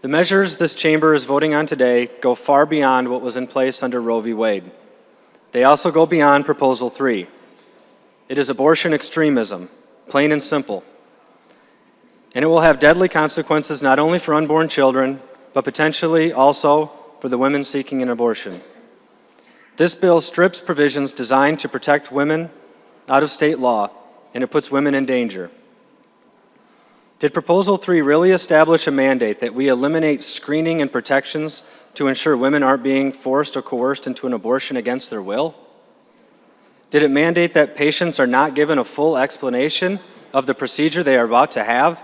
The measures this chamber is voting on today go far beyond what was in place under Roe v. Wade. They also go beyond Proposal 3. It is abortion extremism, plain and simple. And it will have deadly consequences not only for unborn children, but potentially also for the women seeking an abortion. This bill strips provisions designed to protect women out of state law, and it puts women in danger. Did Proposal 3 really establish a mandate that we eliminate screening and protections to ensure women aren't being forced or coerced into an abortion against their will? Did it mandate that patients are not given a full explanation of the procedure they are about to have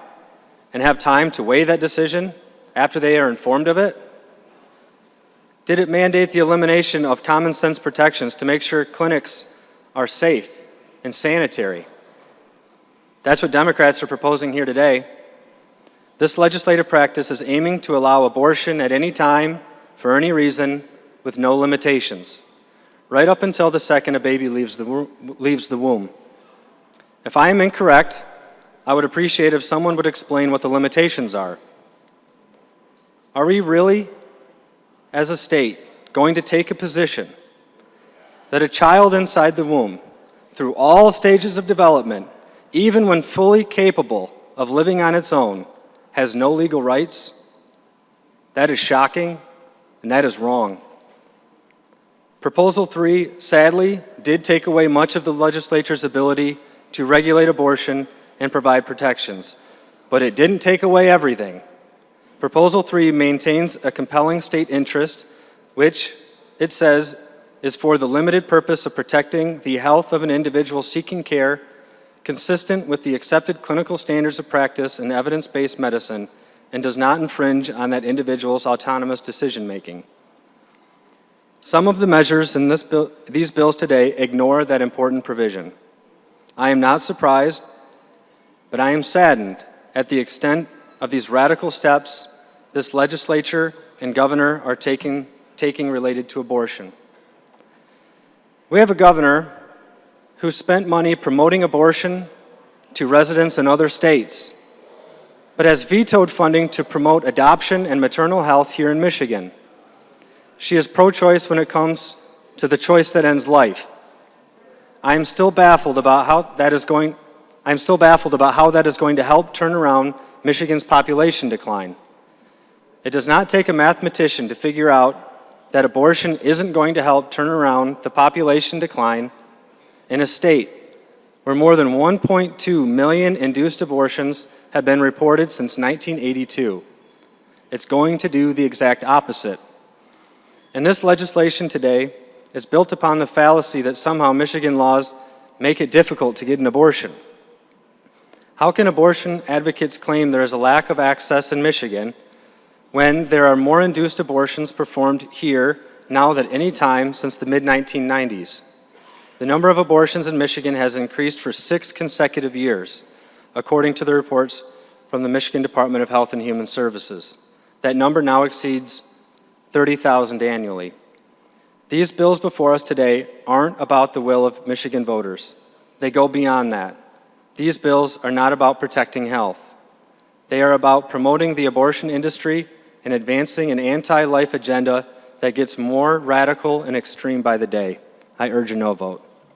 and have time to weigh that decision after they are informed of it? Did it mandate the elimination of common sense protections to make sure clinics are safe and sanitary? That's what Democrats are proposing here today. This legislative practice is aiming to allow abortion at any time, for any reason, with no limitations, right up until the second a baby leaves the womb. If I am incorrect, I would appreciate if someone would explain what the limitations are. Are we really, as a state, going to take a position that a child inside the womb, through all stages of development, even when fully capable of living on its own, has no legal rights? That is shocking, and that is wrong. Proposal 3, sadly, did take away much of the legislature's ability to regulate abortion and provide protections, but it didn't take away everything. Proposal 3 maintains a compelling state interest, which, it says, is for the limited purpose of protecting the health of an individual seeking care consistent with the accepted clinical standards of practice in evidence-based medicine, and does not infringe on that individual's autonomous decision-making. Some of the measures in these bills today ignore that important provision. I am not surprised, but I am saddened at the extent of these radical steps this legislature and governor are taking related to abortion. We have a governor who spent money promoting abortion to residents in other states, but has vetoed funding to promote adoption and maternal health here in Michigan. She is pro-choice when it comes to the choice that ends life. I am still baffled about how that is going to help turn around Michigan's population decline. It does not take a mathematician to figure out that abortion isn't going to help turn around the population decline in a state where more than 1.2 million induced abortions have been reported since 1982. It's going to do the exact opposite. And this legislation today is built upon the fallacy that somehow Michigan laws make it difficult to get an abortion. How can abortion advocates claim there is a lack of access in Michigan when there are more induced abortions performed here now than any time since the mid-1990s? The number of abortions in Michigan has increased for 6 consecutive years, according to the reports from the Michigan Department of Health and Human Services. That number now exceeds 30,000 annually. These bills before us today aren't about the will of Michigan voters. They go beyond that. These bills are not about protecting health. They are about promoting the abortion industry and advancing an anti-life agenda that gets more radical and extreme by the day. I urge a no vote.